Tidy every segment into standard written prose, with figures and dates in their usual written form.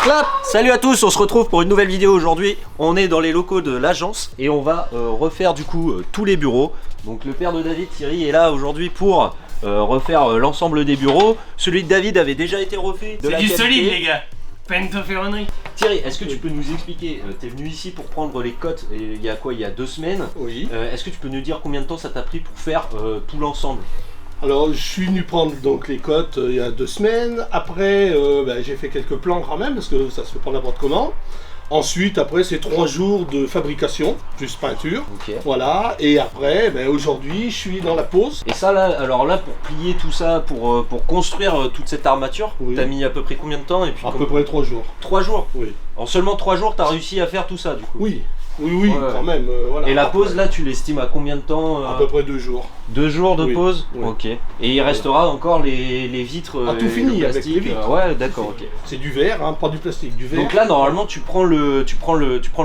Clap. Salut à tous, on se retrouve pour une nouvelle vidéo aujourd'hui. On est dans les locaux de l'agence et on va refaire du coup tous les bureaux. Donc le père de David, Thierry, est là aujourd'hui pour refaire l'ensemble des bureaux. Celui de David avait déjà été refait. C'est du solide les gars. Pentoferronnerie. Thierry, est-ce que tu peux nous expliquer, t'es venu ici pour prendre les cotes il y a quoi, il y a 2 semaines. Oui. Est-ce que tu peux nous dire combien de temps ça t'a pris pour faire tout l'ensemble? Alors je suis venu prendre donc les cotes il y a 2 semaines. Après j'ai fait quelques plans quand même parce que ça se fait pas n'importe comment. Ensuite après c'est 3 jours de fabrication plus peinture. Ok. Voilà. Et après aujourd'hui je suis dans la pose. Et ça là, alors là pour plier tout ça, pour construire toute cette armature, oui. T'as mis à peu près combien de temps et puis À peu près 3 jours. 3 jours. Oui. En seulement 3 jours t'as réussi à faire tout ça du coup. Oui. Oui, Ouais. quand même. Voilà. Et la Après, pause là tu l'estimes à combien de temps à peu près 2 jours. 2 jours de Oui. pause. Oui. Ok. Et il restera encore les vitres. Ah, tout et fini le avec plastique, les vitres. ouais d'accord, ok. C'est du verre, hein, pas du plastique, du verre. Donc là normalement tu prends le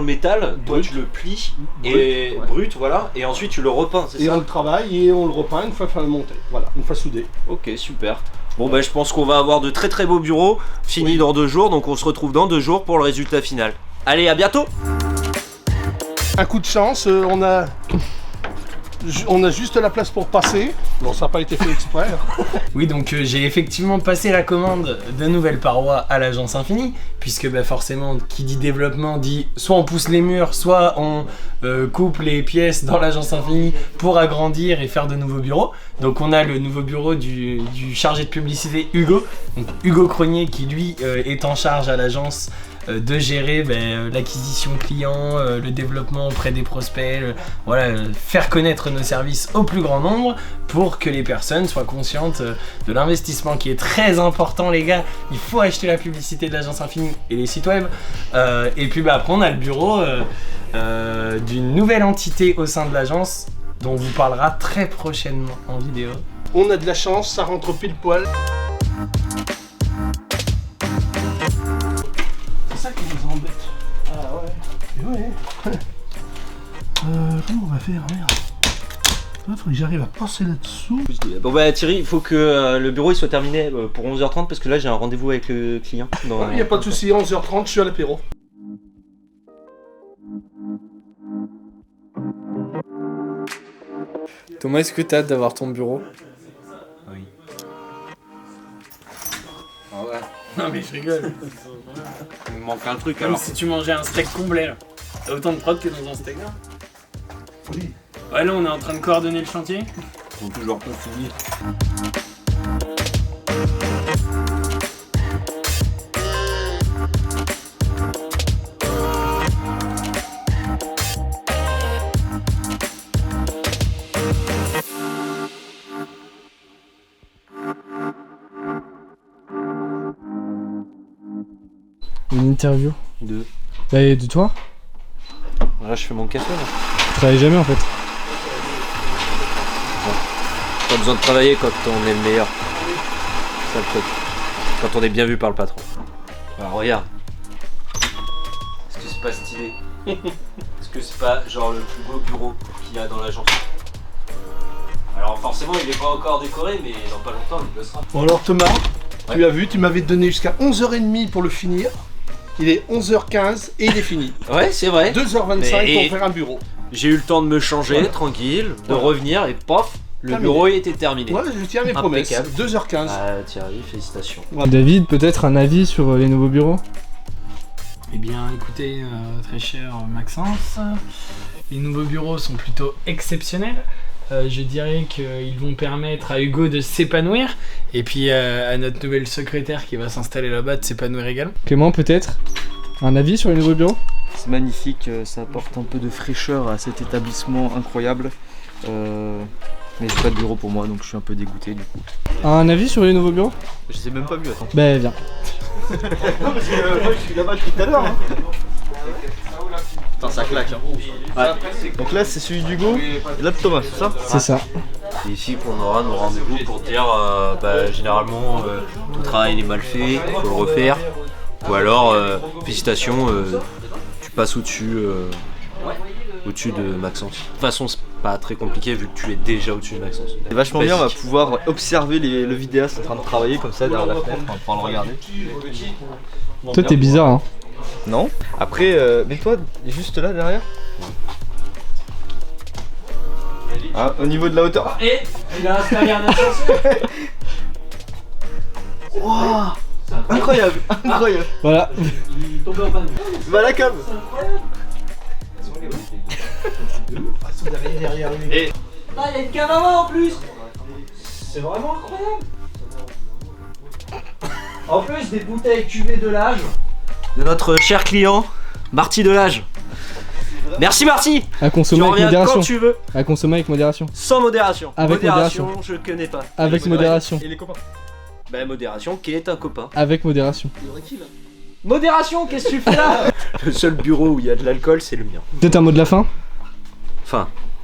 métal, toi Brut. tu le plies Brut, et ouais. brut voilà, et ensuite tu le repeins, c'est Et ça? on le travaille et on le repeint une fois monté. Voilà, une fois soudé. Ok, super. Bon bah je pense qu'on va avoir de très très beaux bureaux finis Oui. dans 2 jours, donc on se retrouve dans 2 jours pour le résultat final. Allez, à bientôt. Un coup de chance, on a juste la place pour passer. Bon, ça n'a pas été fait exprès. Oui, donc j'ai effectivement passé la commande de nouvelles parois à l'agence Infini, puisque forcément, qui dit développement dit soit on pousse les murs, soit on coupe les pièces dans l'agence Infini pour agrandir et faire de nouveaux bureaux. Donc on a le nouveau bureau du chargé de publicité Hugo, donc Hugo Cronier qui lui est en charge à l'agence de gérer l'acquisition client, le développement auprès des prospects, faire connaître nos services au plus grand nombre pour que les personnes soient conscientes de l'investissement qui est très important les gars. Il faut acheter la publicité de l'agence Infini et les sites web. Et puis après on a le bureau d'une nouvelle entité au sein de l'agence dont on vous parlera très prochainement en vidéo. On a de la chance, ça rentre pile poil. C'est ça qui nous embête. Ah ouais. Et ouais. Comment on va faire, merde? Il faudrait que j'arrive à passer là-dessous. Bon bah Thierry, il faut que le bureau il soit terminé pour 11h30 parce que là j'ai un rendez-vous avec le client. Il n'y a pas de souci, 11h30, je suis à l'apéro. Thomas, est-ce que t'as hâte d'avoir ton bureau? Oui. Ah ouais. Non mais je rigole. Il me manque un truc Comme alors. si tu mangeais un steak complet là. T'as autant de prod que dans un steak là. Oui. Ouais là on est en train de coordonner le chantier. Faut toujours pas finir. Une interview. De. Bah, de toi? Là je fais mon café là. Je travaille jamais en fait. Pas besoin de travailler quand on est le meilleur. C'est ça le truc. Quand on est bien vu par le patron. Alors regarde. Est-ce que c'est pas stylé? Est-ce que c'est pas genre le plus beau bureau qu'il y a dans l'agence? Alors forcément il est pas encore décoré mais dans pas longtemps il le sera. Bon alors Thomas, Ouais. tu as vu, tu m'avais donné jusqu'à 11h30 pour le finir. Il est 11h15 et il est fini. Ouais c'est vrai. 2h25 Mais- pour faire un bureau. J'ai eu le temps de me changer Voilà. tranquille, de Voilà. revenir et pof, le Terminé. bureau était terminé. Ouais, je tiens mes promesses. Impeccable. 2h15. Ah Thierry, félicitations. David, peut-être un avis sur les nouveaux bureaux? Eh bien écoutez, très cher Maxence, les nouveaux bureaux sont plutôt exceptionnels. Je dirais qu'ils vont permettre à Hugo de s'épanouir et puis à notre nouvelle secrétaire qui va s'installer là-bas de s'épanouir également. Clément, peut-être un avis sur les nouveaux bureaux? C'est magnifique, ça apporte un peu de fraîcheur à cet établissement incroyable. Mais j'ai pas de bureau pour moi donc je suis un peu dégoûté du coup. Un avis sur les nouveaux bureaux? Je les ai même pas vus, attends. Bah, viens. Non parce que moi je suis là-bas depuis tout à l'heure. Hein. Putain ça claque. Hein. Ouais. Donc là c'est celui d'Hugo et là de Thomas, c'est ça? C'est ça. C'est ici qu'on aura nos rendez-vous pour dire généralement ton travail il est mal fait, il faut le refaire. Ou alors félicitations, tu passes au-dessus de Maxence. De toute façon c'est pas très compliqué vu que tu es déjà au-dessus de Maxence. C'est vachement bien, on va Basique. pouvoir observer le vidéaste en train de travailler comme ça derrière la fenêtre, on va pouvoir le regarder. Toi, t'es bizarre, hein. Non. Après, mets-toi juste là derrière. Ah, au niveau de la hauteur. Et il a installé un ascenseur. Wow, incroyable, incroyable. Voilà. Il est tombé en panne. Va la cam. C'est incroyable. Derrière lui. Et là, il y a une cave à vin en plus. C'est vraiment incroyable. En plus, des bouteilles cuvées de l'âge de notre cher client, Marty Delage. Merci Marty. À Tu consommer avec reviens modération. quand tu veux, À consommer avec modération. sans modération. Avec modération. Je connais pas. Avec modération. Et les copains. Bah modération, qui est un copain. Avec modération. Modération, qu'est-ce que tu fais là? Le seul bureau où il y a de l'alcool, c'est le mien. Peut-être un mot de la fin? Enfin,